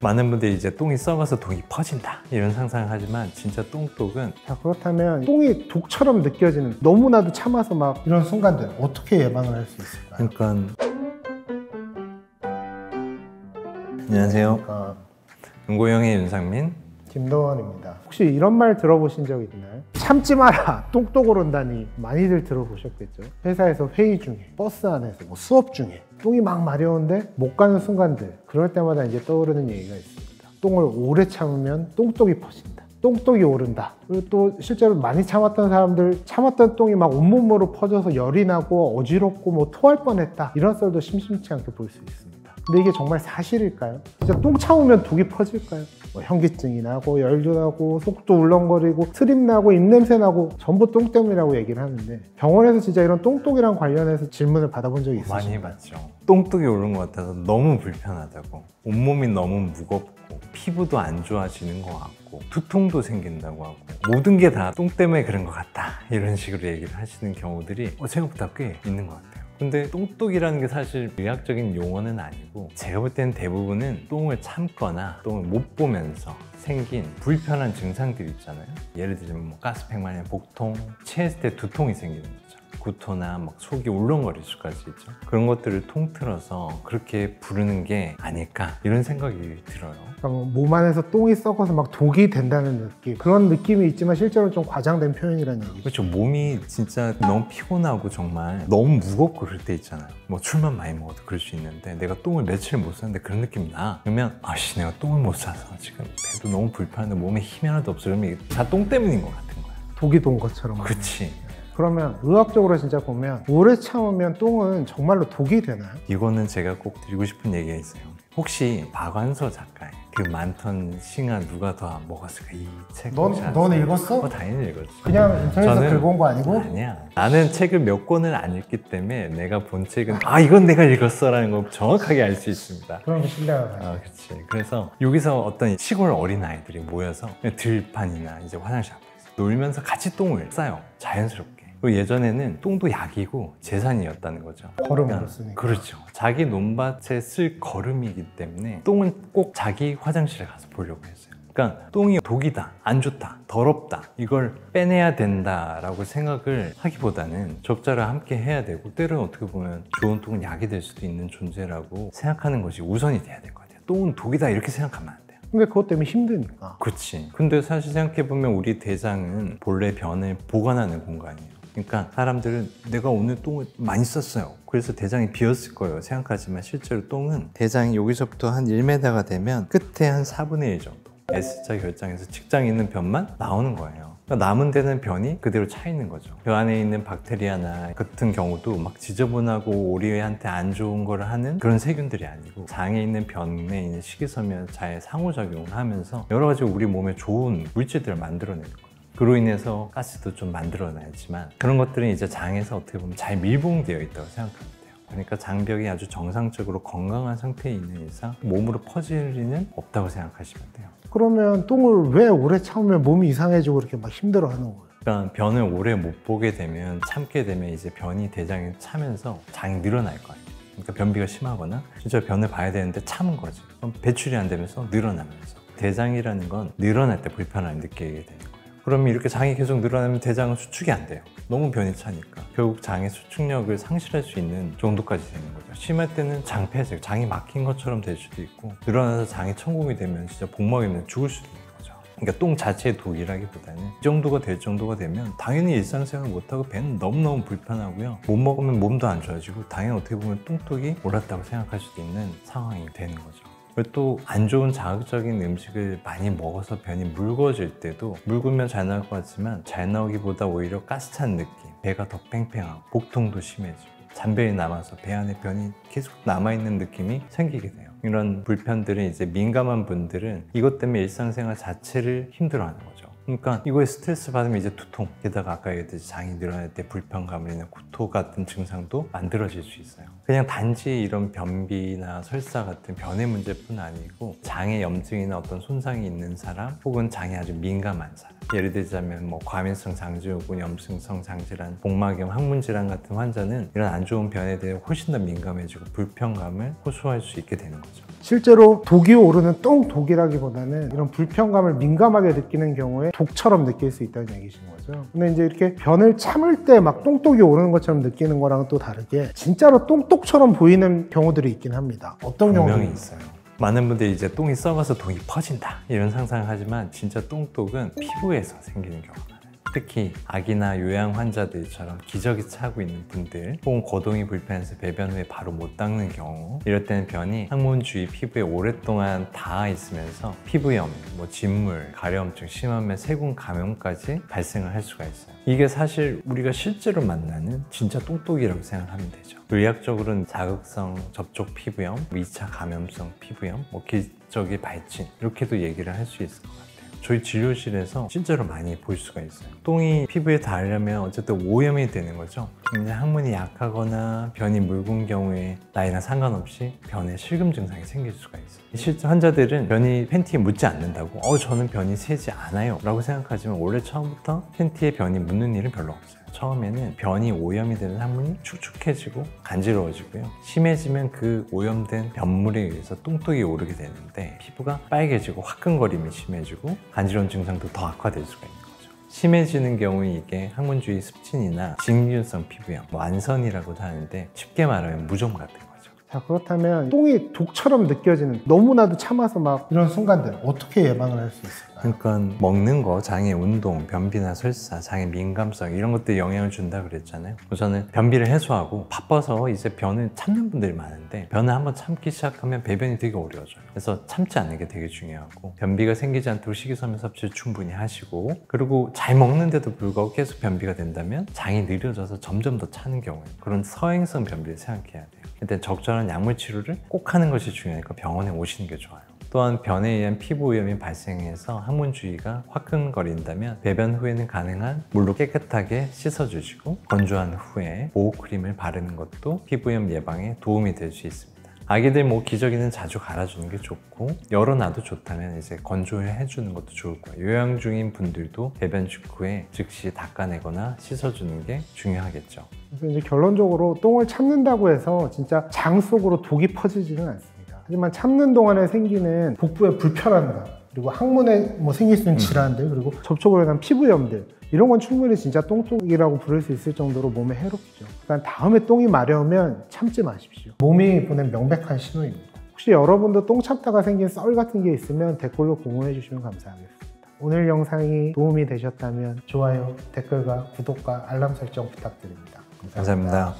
많은 분들이 이제 똥이 썩어서 독이 퍼진다 이런 상상을 하지만 진짜 똥독은 자, 그렇다면 똥이 독처럼 느껴지는 너무나도 참아서 막 이런 순간들 어떻게 예방을 할 수 있을까요? 그러니까 안녕하세요. 연고형의 윤상민 김도원입니다. 혹시 이런 말 들어보신 적 있나요? 참지 마라 똥독 오른다니 많이들 들어보셨겠죠. 회사에서 회의 중에, 버스 안에서, 수업 중에 똥이 막 마려운데 못 가는 순간들, 그럴 때마다 이제 떠오르는 얘기가 있습니다. 똥을 오래 참으면 똥독이 퍼진다, 똥독이 오른다. 그리고 또 실제로 많이 참았던 사람들, 참았던 똥이 막 온몸으로 퍼져서 열이 나고 어지럽고 뭐 토할 뻔했다, 이런 썰도 심심치 않게 볼 수 있습니다. 근데 이게 정말 사실일까요? 진짜 똥 참으면 독이 퍼질까요? 뭐 현기증이 나고 열도 나고 속도 울렁거리고 트림 나고 입냄새 나고 전부 똥 때문이라고 얘기를 하는데, 병원에서 진짜 이런 똥독이랑 관련해서 질문을 받아본 적이 있으신가요? 많이 받죠. 똥독이 오른 것 같아서 너무 불편하다고, 온몸이 너무 무겁고 피부도 안 좋아지는 것 같고 두통도 생긴다고 하고 모든 게 다 똥 때문에 그런 것 같다 이런 식으로 얘기를 하시는 경우들이 생각보다 꽤 있는 것 같아요. 근데 똥독이라는 게 사실 의학적인 용어는 아니고, 제가 볼 때는 대부분은 똥을 참거나 똥을 못 보면서 생긴 불편한 증상들이 있잖아요. 예를 들면 뭐 가스팽만이나 복통, 체했을 때 두통이 생기는 거죠. 구토나 막 속이 울렁거릴 수까지 있죠. 그런 것들을 통틀어서 그렇게 부르는 게 아닐까 이런 생각이 들어요. 그러니까 몸 안에서 똥이 썩어서 막 독이 된다는 느낌, 그런 느낌이 있지만 실제로 좀 과장된 표현이라는 얘기죠. 그렇죠. 몸이 진짜 너무 피곤하고 정말 너무 무겁고 그럴 때 있잖아요. 뭐 술만 많이 먹어도 그럴 수 있는데 내가 똥을 며칠 못 쌌는데 그런 느낌이 나. 그러면 아씨 내가 똥을 못 싸서 지금 배도 너무 불편한데 몸에 힘이 하나도 없어. 그러면 이게 다 똥 때문인 것 같은 거야. 독이 돈 것처럼. 그치. 그러면 의학적으로 진짜 보면 오래 참으면 똥은 정말로 독이 되나요? 이거는 제가 꼭 드리고 싶은 얘기가 있어요. 혹시 박완서 작가의 그 많던 싱아 누가 더 먹었을까 이 책 혹시 아세요? 넌 읽었어? 당연히 읽었지. 그냥 인터넷에서 긁어온 거 아니고? 아니야. 나는 책을 몇 권을 안 읽기 때문에 내가 본 책은 이건 내가 읽었어 라는 걸 정확하게 알 수 있습니다. 그런 게 신뢰가 가요. 그렇지. 그래서 여기서 어떤 시골 어린아이들이 모여서 들판이나 이제 화장실 앞에서 놀면서 같이 똥을 싸요. 자연스럽게. 그리고 예전에는 똥도 약이고 재산이었다는 거죠. 걸음으로 쓰니까. 그렇죠. 자기 논밭에 쓸 걸음이기 때문에 똥은 꼭 자기 화장실에 가서 보려고 했어요. 그러니까 똥이 독이다, 안 좋다, 더럽다, 이걸 빼내야 된다라고 생각을 하기보다는 적자를 함께 해야 되고, 때로는 어떻게 보면 좋은 똥은 약이 될 수도 있는 존재라고 생각하는 것이 우선이 돼야 될 것 같아요. 똥은 독이다 이렇게 생각하면 안 돼요. 근데 그것 때문에 힘드니까. 그렇지. 근데 사실 생각해보면 우리 대장은 본래 변을 보관하는 공간이에요. 그러니까 사람들은 내가 오늘 똥을 많이 썼어요, 그래서 대장이 비었을 거예요 생각하지만, 실제로 똥은 대장이 여기서부터 한 1m가 되면 끝에 한 4분의 1 정도 S자 결장에서 직장에 있는 변만 나오는 거예요. 그러니까 남은 데는 변이 그대로 차 있는 거죠. 그 안에 있는 박테리아나 같은 경우도 막 지저분하고 우리한테 안 좋은 걸 하는 그런 세균들이 아니고, 장에 있는 변에 있는 식이섬유와 잘 상호작용을 하면서 여러 가지 우리 몸에 좋은 물질들을 만들어내는 거예요. 그로 인해서 가스도 좀 만들어내지만, 그런 것들은 이제 장에서 어떻게 보면 잘 밀봉되어 있다고 생각하면 돼요. 그러니까 장벽이 아주 정상적으로 건강한 상태에 있는 이상 몸으로 퍼질 리는 없다고 생각하시면 돼요. 그러면 똥을 왜 오래 참으면 몸이 이상해지고 그렇게 막 힘들어하는 거예요? 그러니까 변을 오래 못 보게 되면, 참게 되면 이제 변이 대장에 차면서 장이 늘어날 거예요. 그러니까 변비가 심하거나 진짜 변을 봐야 되는데 참은 거지. 그럼 배출이 안 되면서 늘어나면서, 대장이라는 건 늘어날 때 불편함을 느끼게 되는 거예요. 그러면 이렇게 장이 계속 늘어나면 대장은 수축이 안 돼요. 너무 변이 차니까 결국 장의 수축력을 상실할 수 있는 정도까지 되는 거죠. 심할 때는 장폐색, 장이 막힌 것처럼 될 수도 있고, 늘어나서 장이 천공이 되면 진짜 복막이면 죽을 수도 있는 거죠. 그러니까 똥 자체의 독이라기보다는 이 정도가 될 정도가 되면 당연히 일상생활 못하고 배는 너무너무 불편하고요, 못 먹으면 몸도 안 좋아지고, 당연히 어떻게 보면 똥독이 올랐다고 생각할 수도 있는 상황이 되는 거죠. 그리고 또 안 좋은 자극적인 음식을 많이 먹어서 변이 묽어질 때도, 묽으면 잘 나올 것 같지만 잘 나오기보다 오히려 가스찬 느낌, 배가 더 팽팽하고 복통도 심해지고 잔변이 남아서 배 안에 변이 계속 남아있는 느낌이 생기게 돼요. 이런 불편들은 이제 민감한 분들은 이것 때문에 일상생활 자체를 힘들어하는 거죠. 그러니까 이거에 스트레스 받으면 이제 두통, 게다가 아까 얘기했듯이 장이 늘어날 때 불편감을 인해 구토 같은 증상도 만들어질 수 있어요. 그냥 단지 이런 변비나 설사 같은 변의 문제뿐 아니고, 장에 염증이나 어떤 손상이 있는 사람, 혹은 장이 아주 민감한 사람, 예를 들자면 뭐 과민성 장지우군, 염증성 장질환, 복막염, 항문질환 같은 환자는 이런 안 좋은 변에 대해 훨씬 더 민감해지고 불편감을 호소할 수 있게 되는 거죠. 실제로 독이 오르는 똥독이라기보다는 이런 불편감을 민감하게 느끼는 경우에 독처럼 느낄 수 있다는 얘기신 거죠. 근데 이제 이렇게 변을 참을 때 막 똥독이 오르는 것처럼 느끼는 거랑은 또 다르게 진짜로 똥독처럼 보이는 경우들이 있긴 합니다. 어떤 분명히 경우들이 있어요. 많은 분들이 이제 똥이 썩어서 독이 퍼진다 이런 상상을 하지만 진짜 똥독은 피부에서 생기는 경우가 많아요. 특히 아기나 요양 환자들처럼 기저귀 차고 있는 분들 혹은 거동이 불편해서 배변 후에 바로 못 닦는 경우, 이럴 때는 변이 항문 주위 피부에 오랫동안 닿아 있으면서 피부염, 진물, 가려움증, 심하면 세균 감염까지 발생을 할 수가 있어요. 이게 사실 우리가 실제로 만나는 진짜 똥독이라고 생각하면 되죠. 의학적으로는 자극성 접촉 피부염, 2차 감염성 피부염, 기저귀 발진 이렇게도 얘기를 할 수 있을 것 같아요. 저희 진료실에서 실제로 많이 볼 수가 있어요. 똥이 피부에 닿으려면 어쨌든 오염이 되는 거죠. 근데 항문이 약하거나 변이 묽은 경우에 나이나 상관없이 변에 실금 증상이 생길 수가 있어요. 실제 환자들은 변이 팬티에 묻지 않는다고 저는 변이 새지 않아요 라고 생각하지만 원래 처음부터 팬티에 변이 묻는 일은 별로 없어요. 처음에는 변이 오염이 되는 항문이 축축해지고 간지러워지고요. 심해지면 그 오염된 변물에 의해서 똥독이 오르게 되는데 피부가 빨개지고 화끈거림이 심해지고 간지러운 증상도 더 악화될 수가 있는 거죠. 심해지는 경우에 이게 항문 주위 습진이나 진균성 피부염, 안선이라고도 하는데 쉽게 말하면 무좀 같은 거죠. 자, 그렇다면 똥이 독처럼 느껴지는, 너무나도 참아서 막 이런 순간들 어떻게 예방을 할 수 있을까요? 그러니까 먹는 거, 장의 운동, 변비나 설사, 장의 민감성 이런 것들이 영향을 준다 그랬잖아요. 우선은 변비를 해소하고 바빠서 이제 변을 참는 분들이 많은데 변을 한번 참기 시작하면 배변이 되게 어려워져요. 그래서 참지 않는 게 되게 중요하고, 변비가 생기지 않도록 식이섬유 섭취를 충분히 하시고, 그리고 잘 먹는데도 불구하고 계속 변비가 된다면 장이 느려져서 점점 더 차는 경우에 그런 서행성 변비를 생각해야 돼요. 일단 적절한 약물 치료를 꼭 하는 것이 중요하니까 병원에 오시는 게 좋아요. 또한 변에 의한 피부 오염이 발생해서 항문 주위가 화끈거린다면 배변 후에는 가능한 물로 깨끗하게 씻어주시고 건조한 후에 보호크림을 바르는 것도 피부염 예방에 도움이 될 수 있습니다. 아기들 기저귀는 자주 갈아주는 게 좋고, 열어놔도 좋다면 이제 건조해 주는 것도 좋을 거예요. 요양 중인 분들도 배변 직후에 즉시 닦아내거나 씻어주는 게 중요하겠죠. 그래서 이제 결론적으로 똥을 참는다고 해서 진짜 장 속으로 독이 퍼지지는 않습니다. 하지만 참는 동안에 생기는 복부의 불편함감, 그리고 항문에 생길 수 있는 질환들, 그리고 접촉으로 인한 피부염들, 이런 건 충분히 진짜 똥독이라고 부를 수 있을 정도로 몸에 해롭죠. 그러니까 다음에 똥이 마려우면 참지 마십시오. 몸이 보낸 명백한 신호입니다. 혹시 여러분도 똥 참다가 생긴 썰 같은 게 있으면 댓글로 공유해 주시면 감사하겠습니다. 오늘 영상이 도움이 되셨다면 좋아요, 댓글과 구독과 알람 설정 부탁드립니다. 감사합니다.